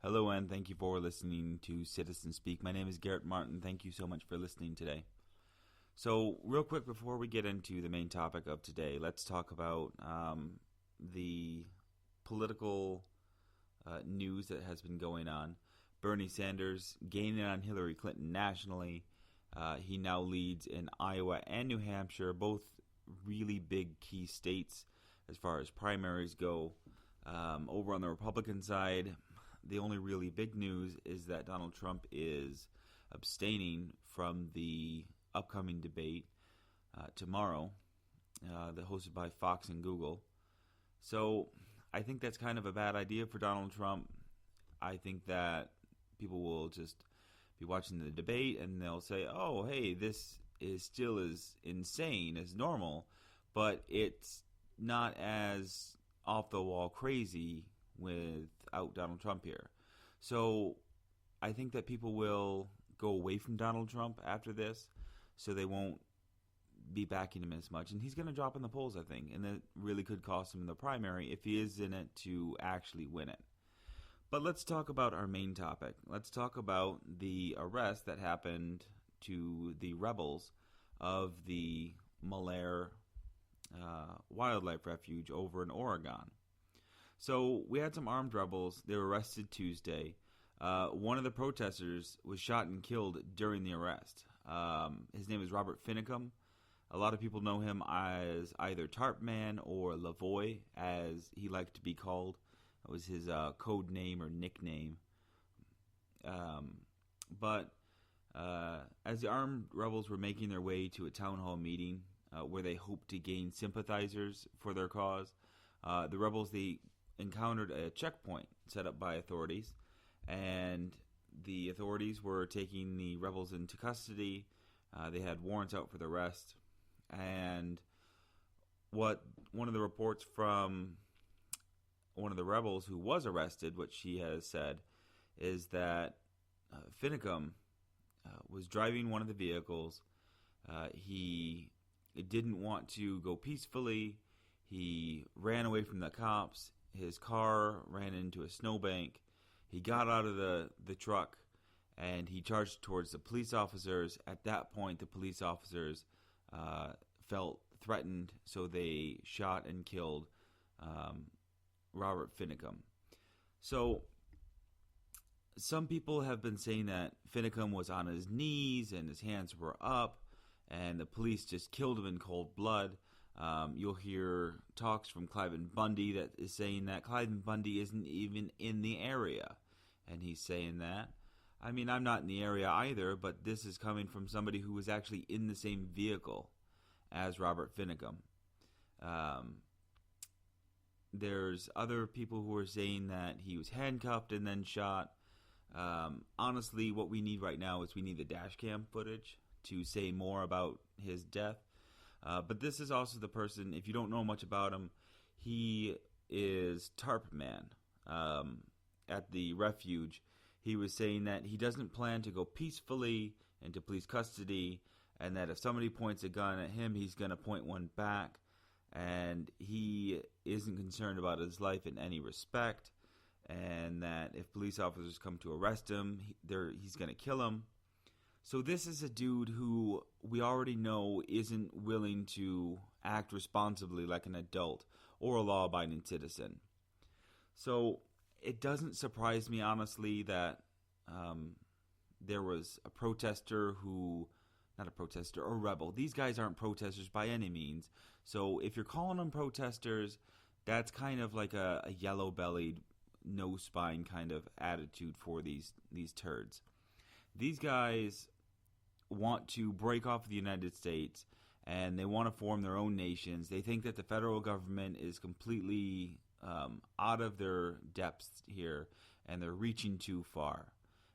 Hello, and thank you for listening to Citizen Speak. My name is Garrett Martin. Thank you so much for listening today. So, real quick before we get into the main topic of today, let's talk about the political news that has been going on. Bernie Sanders gaining on Hillary Clinton nationally. He now leads in Iowa and New Hampshire, both really big key states as far as primaries go. Over on the Republican side, the only really big news is that Donald Trump is abstaining from the upcoming debate tomorrow, hosted by Fox and Google. So I think that's kind of a bad idea for Donald Trump. I think that people will just be watching the debate and they'll say, oh, hey, this is still as insane as normal, but it's not as off-the-wall crazy without Donald Trump here. So I think that people will go away from Donald Trump after this, so they won't be backing him as much. And he's going to drop in the polls, I think, and that really could cost him the primary if he is in it to actually win it. But let's talk about our main topic. Let's talk about the arrest that happened to the rebels of the Malaire Wildlife Refuge over in Oregon. So we had some armed rebels. They were arrested Tuesday. One of the protesters was shot and killed during the arrest. His name is Robert Finicum. A lot of people know him as either Tarp Man or Lavoy, as he liked to be called. That was his code name or nickname. But as the armed rebels were making their way to a town hall meeting where they hoped to gain sympathizers for their cause, the rebels, they encountered a checkpoint set up by authorities, and the authorities were taking the rebels into custody. They had warrants out for the arrest, and what one of the reports from one of the rebels who was arrested, what she has said, is that Finicum was driving one of the vehicles. He didn't want to go peacefully. He ran away from the cops. His car ran into a snowbank. He got out of the truck and he charged towards the police officers. At that point, the police officers felt threatened, so they shot and killed Robert Finicum. So some people have been saying that Finicum was on his knees and his hands were up and the police just killed him in cold blood. You'll hear talks from Cliven Bundy that is saying that Cliven Bundy isn't even in the area. And he's saying that. I mean, I'm not in the area either, but this is coming from somebody who was actually in the same vehicle as Robert Finicum. There's other people who are saying that he was handcuffed and then shot. Honestly, what we need right now is we need the dash cam footage to say more about his death. But this is also the person, if you don't know much about him, he is Tarp Man at the refuge. He was saying that he doesn't plan to go peacefully into police custody, and that if somebody points a gun at him, he's going to point one back, and he isn't concerned about his life in any respect, and that if police officers come to arrest him, he's going to kill him. So this is a dude who we already know isn't willing to act responsibly like an adult or a law-abiding citizen. So it doesn't surprise me, honestly, that there was a protester not a protester, a rebel. These guys aren't protesters by any means. So if you're calling them protesters, that's kind of like a yellow-bellied, no-spine kind of attitude for these turds. These guys want to break off the United States, and they want to form their own nations. They think that the federal government is completely out of their depths here, and they're reaching too far.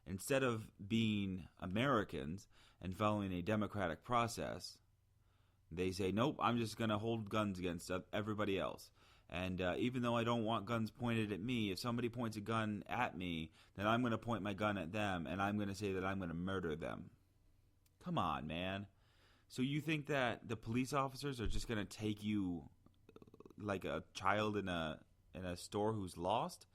Instead of being Americans and following a democratic process, they say, nope, I'm just going to hold guns against everybody else. And even though I don't want guns pointed at me, if somebody points a gun at me, then I'm going to point my gun at them, and I'm going to say that I'm going to murder them. Come on, man. So you think that the police officers are just going to take you like a child in a store who's lost?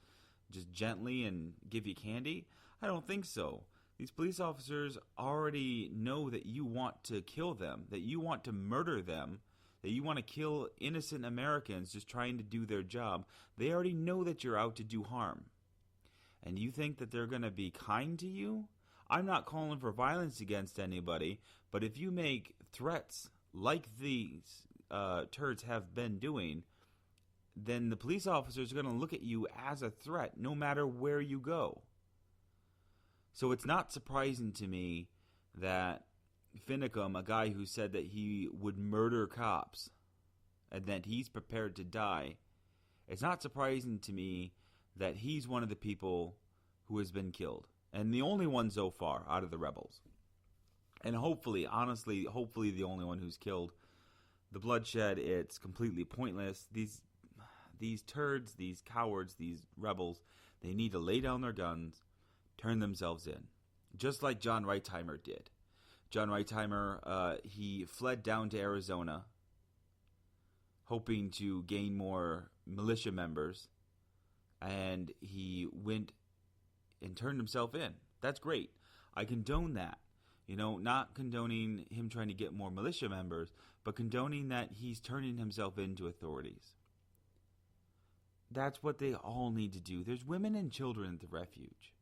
just gently and give you candy? I don't think so. These police officers already know that you want to kill them, that you want to murder them, that you want to kill innocent Americans just trying to do their job. They already know that you're out to do harm. And you think that they're going to be kind to you? I'm not calling for violence against anybody, but if you make threats like these turds have been doing, then the police officers are going to look at you as a threat no matter where you go. So it's not surprising to me that Finicum, a guy who said that he would murder cops and that he's prepared to die, it's not surprising to me that he's one of the people who has been killed. And the only one so far out of the rebels. And hopefully, honestly, the only one who's killed. The bloodshed, it's completely pointless. These turds, these cowards, these rebels, they need to lay down their guns, turn themselves in. Just like John Reichheimer did. John Reichheimer, he fled down to Arizona, hoping to gain more militia members, and he went and turned himself in. That's great. I condone that. Not condoning him trying to get more militia members, but condoning that he's turning himself into authorities. That's what they all need to do. There's women and children at the refuge.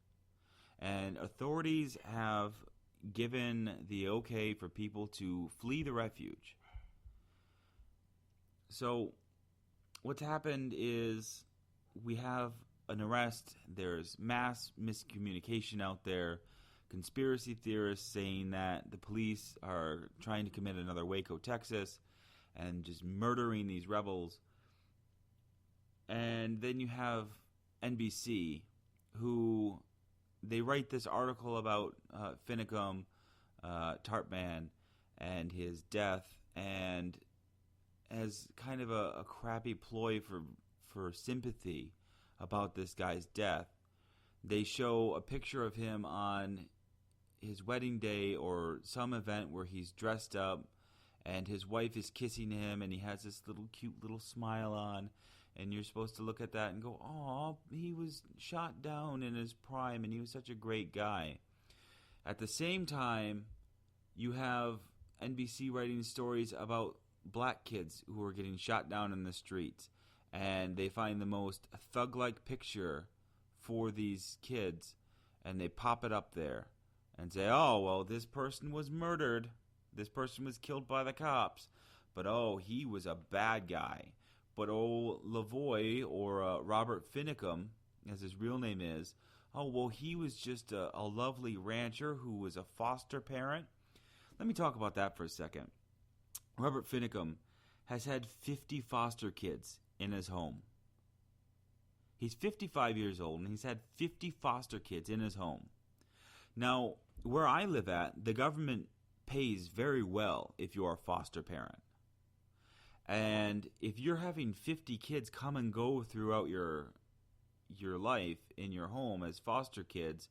And authorities have given the okay for people to flee the refuge. So what's happened is we have an arrest. There's mass miscommunication out there. Conspiracy theorists saying that the police are trying to commit another Waco, Texas, and just murdering these rebels. And then you have NBC, who they write this article about Finicum, Tartman, and his death, and as kind of a crappy ploy for sympathy about this guy's death, they show a picture of him on his wedding day or some event where he's dressed up and his wife is kissing him and he has this cute little smile on, and you're supposed to look at that and go, "Aw, he was shot down in his prime and he was such a great guy." At the same time, you have NBC writing stories about black kids who are getting shot down in the streets, and they find the most thug-like picture for these kids, and they pop it up there and say, "Oh, well, this person was murdered. This person was killed by the cops. But, oh, he was a bad guy. But, oh, Lavoie, or Robert Finicum, as his real name is, oh, well, he was just a lovely rancher who was a foster parent." Let me talk about that for a second. Robert Finicum has had 50 foster kids in his home. He's 55 years old, and he's had 50 foster kids in his home. Now, where I live at, the government pays very well if you're a foster parent. And if you're having 50 kids come and go throughout your life in your home as foster kids,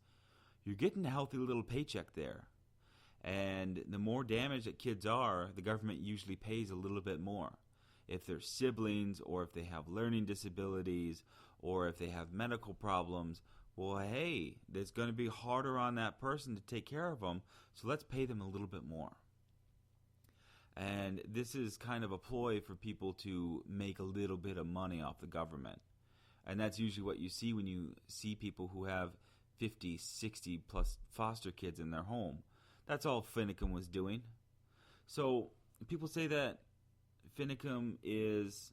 you're getting a healthy little paycheck there. And the more damaged that kids are, the government usually pays a little bit more. If they're siblings, or if they have learning disabilities, or if they have medical problems, well, hey, it's going to be harder on that person to take care of them, so let's pay them a little bit more. And this is kind of a ploy for people to make a little bit of money off the government. And that's usually what you see when you see people who have 50, 60 plus foster kids in their home. That's all Finicum was doing. So people say that Finicum is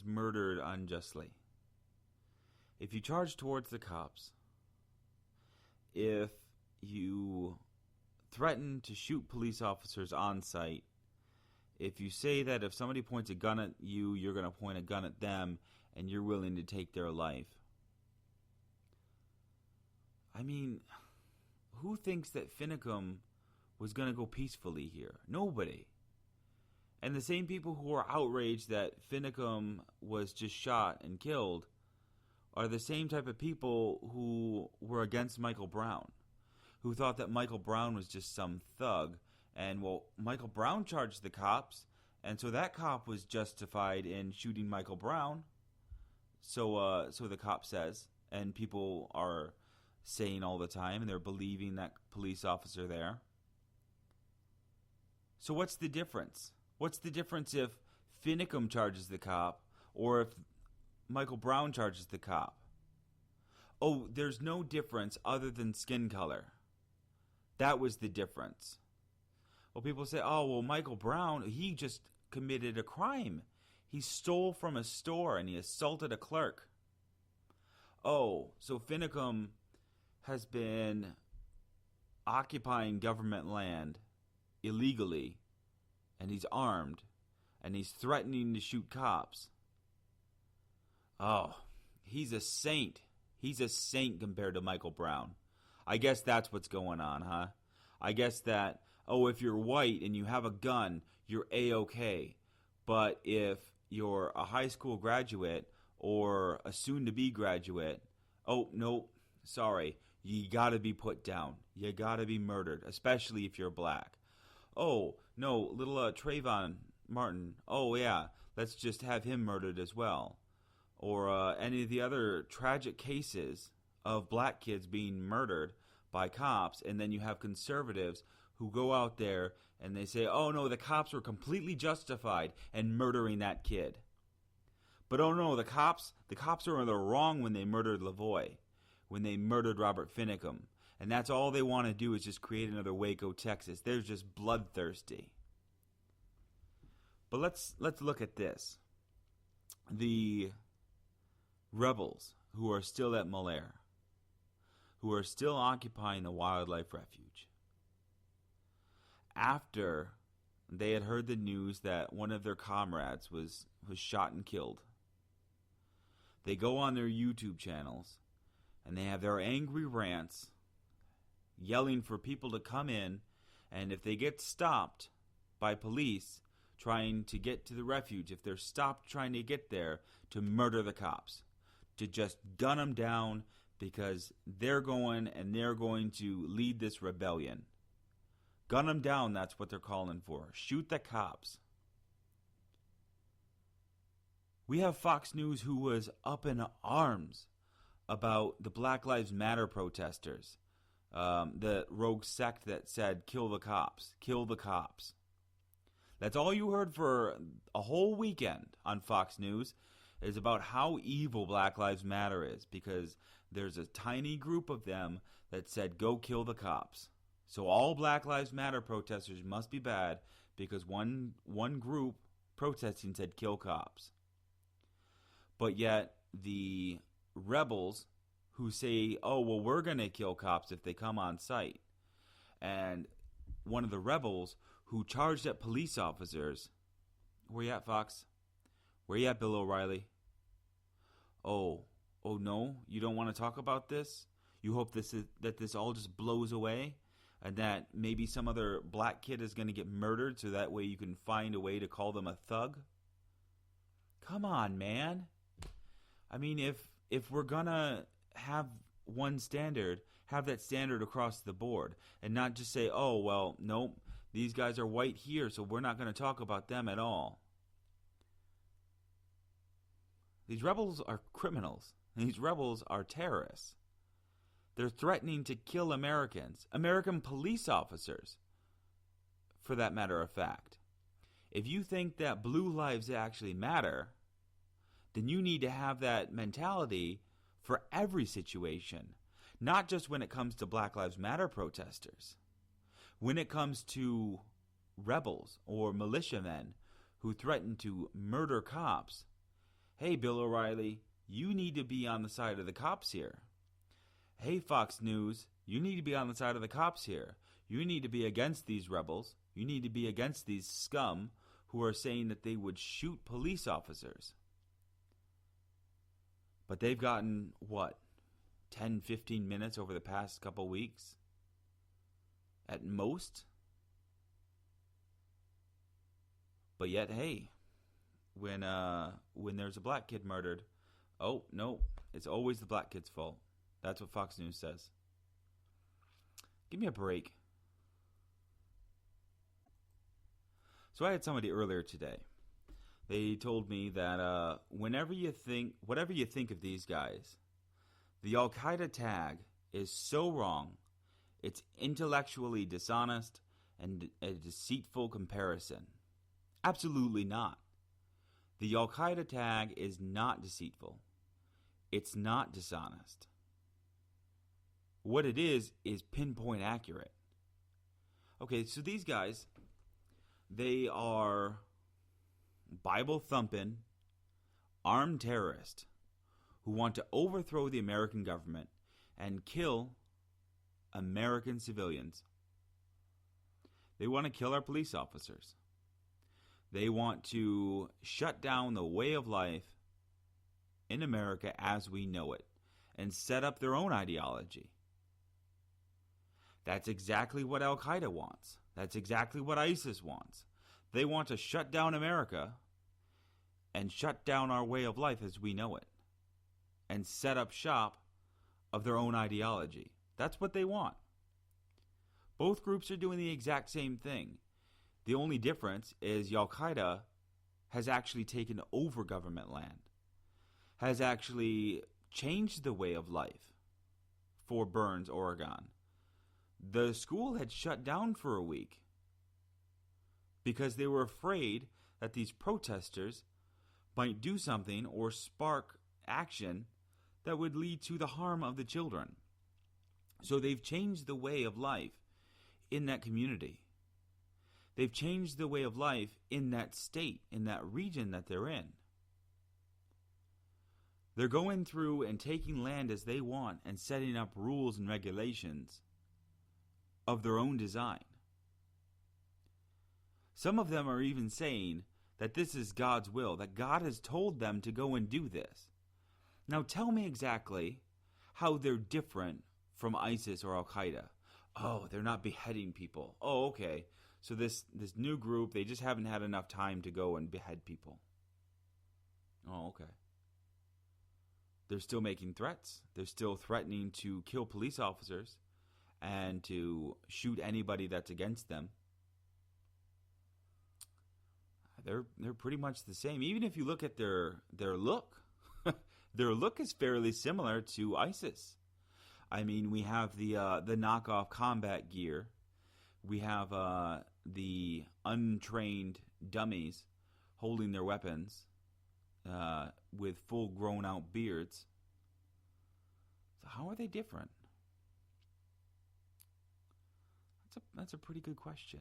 murdered unjustly. If you charge towards the cops, if you threaten to shoot police officers on site, if you say that if somebody points a gun at you, you're going to point a gun at them, and you're willing to take their life. I mean, who thinks that Finicum was going to go peacefully here? Nobody. And the same people who are outraged that Finicum was just shot and killed are the same type of people who were against Michael Brown, who thought that Michael Brown was just some thug. And, well, Michael Brown charged the cops, and so that cop was justified in shooting Michael Brown. So the cop says, and people are saying all the time, and they're believing that police officer there. So what's the difference? What's the difference if Finicum charges the cop or if Michael Brown charges the cop? Oh, there's no difference other than skin color. That was the difference. Well, people say, oh, well, Michael Brown, he just committed a crime. He stole from a store and he assaulted a clerk. Oh, so Finicum has been occupying government land illegally, and he's armed, and he's threatening to shoot cops. Oh, he's a saint. He's a saint compared to Michael Brown. I guess that's what's going on, huh? I guess that, oh, if you're white and you have a gun, you're A-okay. But if you're a high school graduate or a soon-to-be graduate, oh, no, sorry, you gotta be put down. You gotta be murdered, especially if you're black. Oh, no, little Trayvon Martin, oh, yeah, let's just have him murdered as well. Or any of the other tragic cases of black kids being murdered by cops, and then you have conservatives who go out there and they say, oh no, the cops were completely justified in murdering that kid. But oh no, the cops are in the wrong when they murdered Lavoie, when they murdered Robert Finicum. And that's all they want to do is just create another Waco, Texas. They're just bloodthirsty. But let's look at this. The rebels who are still at Malaire, who are still occupying the wildlife refuge, after they had heard the news that one of their comrades was shot and killed, they go on their YouTube channels and they have their angry rants yelling for people to come in, and if they get stopped by police trying to get to the refuge, if they're stopped trying to get there, to murder the cops, to just gun them down because they're going to lead this rebellion. Gun them down, that's what they're calling for. Shoot the cops. We have Fox News who was up in arms about the Black Lives Matter protesters. The rogue sect that said, kill the cops, kill the cops. That's all you heard for a whole weekend on Fox News, is about how evil Black Lives Matter is, because there's a tiny group of them that said, go kill the cops. So all Black Lives Matter protesters must be bad because one group protesting said, kill cops. But yet the rebels who say, oh, well, we're going to kill cops if they come on site. And one of the rebels who charged at police officers, where you at, Fox? Where you at, Bill O'Reilly? Oh no, you don't want to talk about this? You hope that this all just blows away? And that maybe some other black kid is going to get murdered so that way you can find a way to call them a thug? Come on, man. I mean, if we're going to have one standard, have that standard across the board, and not just say, oh, well, nope, these guys are white here, so we're not going to talk about them at all. These rebels are criminals. These rebels are terrorists. They're threatening to kill Americans, American police officers, for that matter of fact. If you think that blue lives actually matter, then you need to have that mentality for every situation, not just when it comes to Black Lives Matter protesters. When it comes to rebels or militiamen who threaten to murder cops, hey, Bill O'Reilly, you need to be on the side of the cops here. Hey, Fox News, you need to be on the side of the cops here. You need to be against these rebels. You need to be against these scum who are saying that they would shoot police officers. But they've gotten, 10, 15 minutes over the past couple weeks? At most? But yet, hey, when there's a black kid murdered, oh, no, it's always the black kid's fault. That's what Fox News says. Give me a break. So I had somebody earlier today They told me that whatever you think of these guys, the Al Qaeda tag is so wrong, it's intellectually dishonest and a deceitful comparison. Absolutely not. The Al Qaeda tag is not deceitful. It's not dishonest. What it is pinpoint accurate. Okay, so these guys, they are Bible thumping, armed terrorists who want to overthrow the American government and kill American civilians. They want to kill our police officers. They want to shut down the way of life in America as we know it and set up their own ideology. That's exactly what Al Qaeda wants. That's exactly what ISIS wants. They want to shut down America and shut down our way of life as we know it and set up shop of their own ideology. That's what they want. Both groups are doing the exact same thing. The only difference is Al Qaeda has actually taken over government land, has actually changed the way of life for Burns, Oregon. The school had shut down for a week because they were afraid that these protesters might do something or spark action that would lead to the harm of the children. So they've changed the way of life in that community. They've changed the way of life in that state, in that region that they're in. They're going through and taking land as they want and setting up rules and regulations of their own design. Some of them are even saying that this is God's will, that God has told them to go and do this. Now tell me exactly how they're different from ISIS or Al Qaeda. Oh, they're not beheading people. Oh, okay. So this new group, they just haven't had enough time to go and behead people. Oh, okay. They're still making threats. They're still threatening to kill police officers and to shoot anybody that's against them. They're pretty much the same. Even if you look at their look, their look is fairly similar to ISIS. I mean, we have the knockoff combat gear. We have the untrained dummies holding their weapons with full grown out beards. So how are they different? That's a pretty good question.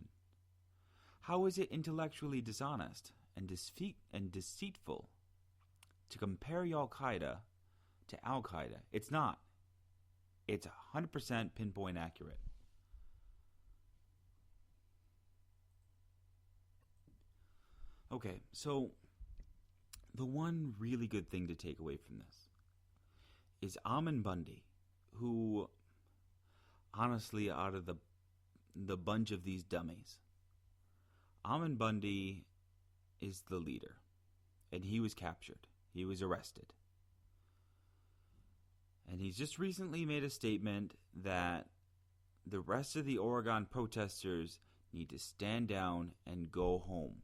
How is it intellectually dishonest and deceitful to compare Al Qaeda to Al Qaeda? It's not. It's 100% pinpoint accurate. Okay, so the one really good thing to take away from this is Ammon Bundy, who, honestly, out of the bunch of these dummies, Ammon Bundy is the leader, and he was captured. He was arrested. And he's just recently made a statement that the rest of the Oregon protesters need to stand down and go home.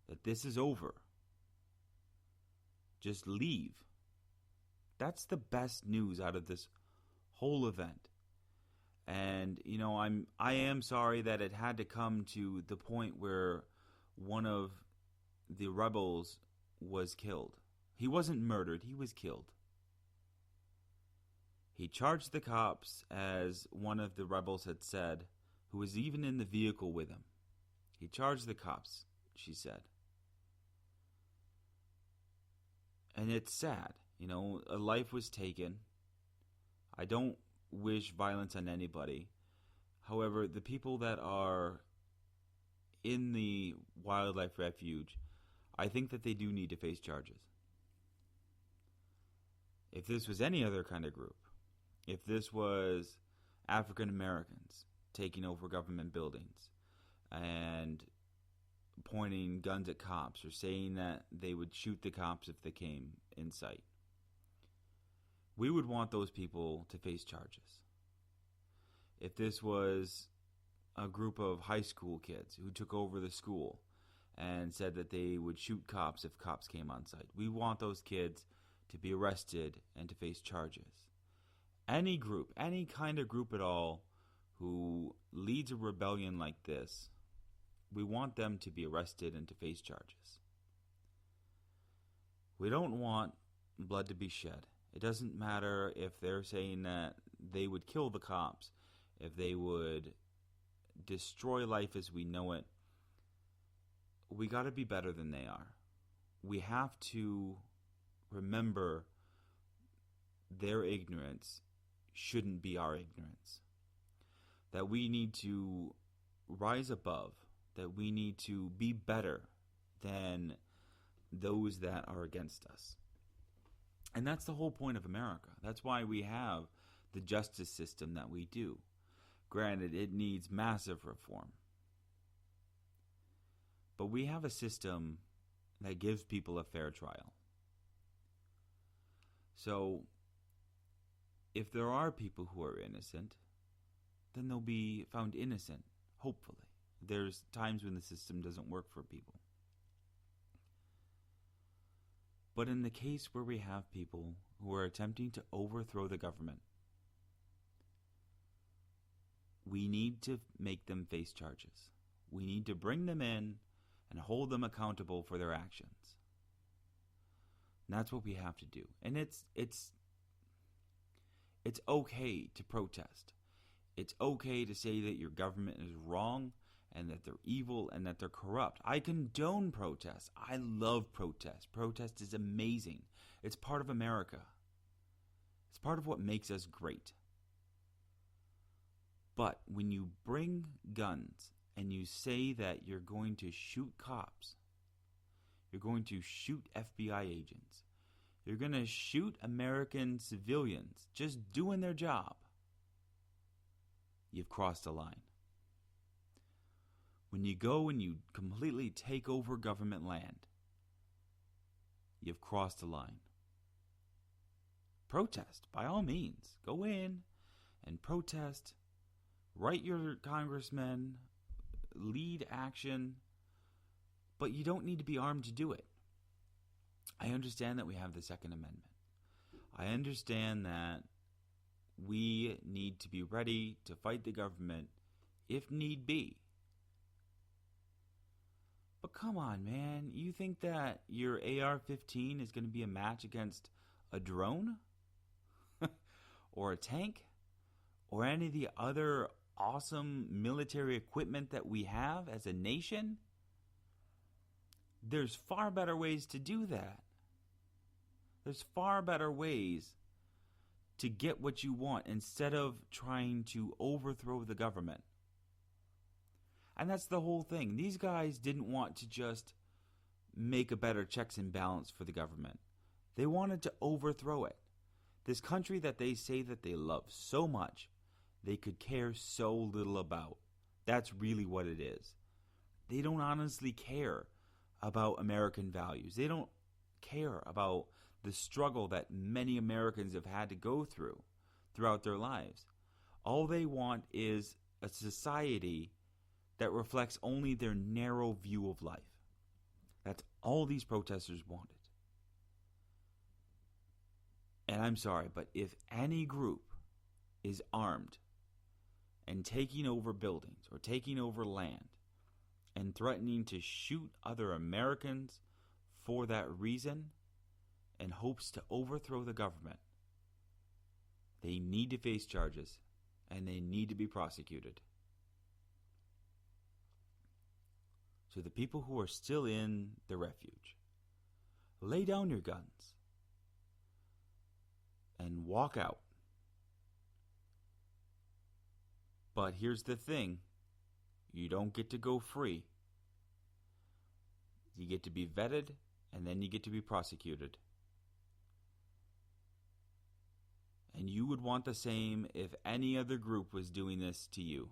That this is over. Just leave. That's the best news out of this whole event. And, you know, I am sorry that it had to come to the point where one of the rebels was killed. He wasn't murdered, he was killed. He charged the cops, as one of the rebels had said, who was even in the vehicle with him. He charged the cops, she said. And it's sad. You know, a life was taken. I don't wish violence on anybody. However, the people that are in the wildlife refuge, I think that they do need to face charges. If this was any other kind of group, if this was African Americans taking over government buildings and pointing guns at cops or saying that they would shoot the cops if they came in sight, we would want those people to face charges. If this was a group of high school kids who took over the school and said that they would shoot cops if cops came on site. We want those kids to be arrested and to face charges. Any group, any kind of group at all, who leads a rebellion like this, we want them to be arrested and to face charges. We don't want blood to be shed. It doesn't matter if they're saying that they would kill the cops, if they would destroy life as we know it. We got to be better than they are. We have to remember their ignorance shouldn't be our ignorance. That we need to rise above, that we need to be better than those that are against us. And that's the whole point of America. That's why we have the justice system that we do. Granted, it needs massive reform. But we have a system that gives people a fair trial. So, if there are people who are innocent, then they'll be found innocent, hopefully. There's times when the system doesn't work for people. But in the case where we have people who are attempting to overthrow the government, we need to make them face charges. We need to bring them in and hold them accountable for their actions. And that's what we have to do. And it's okay to protest. It's okay to say that your government is wrong and that they're evil and that they're corrupt. I condone protest. I love protest. Protest is amazing. It's part of America. It's part of what makes us great. But when you bring guns and you say that you're going to shoot cops, you're going to shoot FBI agents, you're going to shoot American civilians just doing their job, you've crossed a line. When you go and you completely take over government land, you've crossed a line. Protest, by all means. Go in and protest. Write your congressmen. Lead action. But you don't need to be armed to do it. I understand that we have the Second Amendment. I understand that we need to be ready to fight the government if need be. But come on, man. You think that your AR-15 is going to be a match against a drone? Or a tank? Or any of the other awesome military equipment that we have as a nation? There's far better ways to do that. There's far better ways to get what you want instead of trying to overthrow the government. And that's the whole thing. These guys didn't want to just make a better checks and balance for the government. They wanted to overthrow it. This country that they say that they love so much, they could care so little about. That's really what it is. They don't honestly care about American values. They don't care about the struggle that many Americans have had to go through throughout their lives. All they want is a society that reflects only their narrow view of life. That's all these protesters wanted. And I'm sorry, but if any group is armed and taking over buildings or taking over land and threatening to shoot other Americans for that reason and hopes to overthrow the government, they need to face charges and they need to be prosecuted. So the people who are still in the refuge, lay down your guns and walk out. But here's the thing. You don't get to go free. You get to be vetted, and then you get to be prosecuted. And you would want the same if any other group was doing this to you.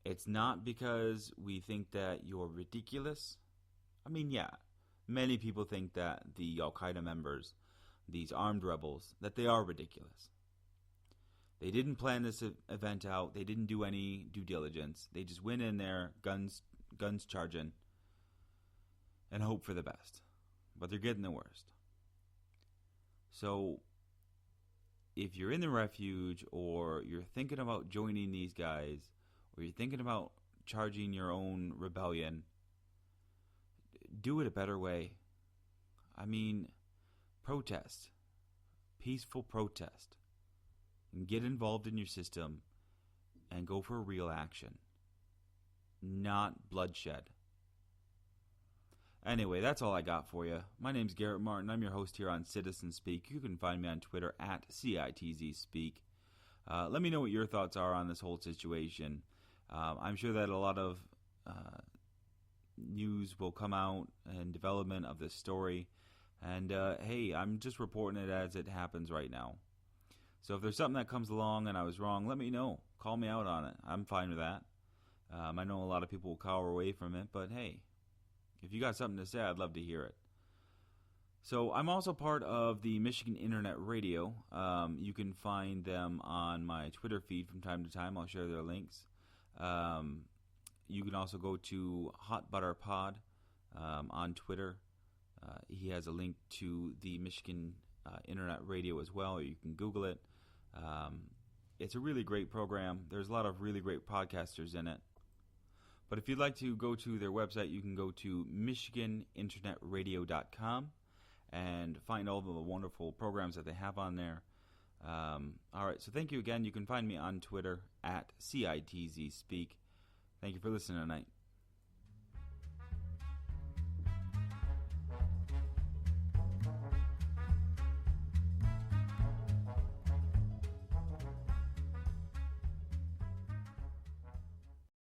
It's not because we think that you're ridiculous. I mean, yeah, many people think that the Al-Qaeda members, these armed rebels, that they are ridiculous. They didn't plan this event out. They didn't do any due diligence. They just went in there, guns guns charging, and hope for the best. But they're getting the worst. So if you're in the refuge, or you're thinking about joining these guys, or you're thinking about charging your own rebellion, do it a better way. I mean, protest. Peaceful protest. And get involved in your system and go for real action. Not bloodshed. Anyway, that's all I got for you. My name's Garrett Martin. I'm your host here on Citizen Speak. You can find me on Twitter at CITZSpeak. Let me know what your thoughts are on this whole situation. I'm sure that a lot of news will come out and development of this story. And hey, I'm just reporting it as it happens right now. So if there's something that comes along and I was wrong, let me know. Call me out on it. I'm fine with that. I know a lot of people will cower away from it, but hey, if you got something to say, I'd love to hear it. So I'm also part of the Michigan Internet Radio. You can find them on my Twitter feed from time to time. I'll share their links. You can also go to Hot Butter Pod on Twitter. He has a link to the Michigan Internet Radio as well, or you can Google it. It's a really great program. There's a lot of really great podcasters in it. But if you'd like to go to their website, you can go to michiganinternetradio.com and find all the wonderful programs that they have on there. All right, so thank you again. You can find me on Twitter at CITZSpeak. Thank you for listening tonight.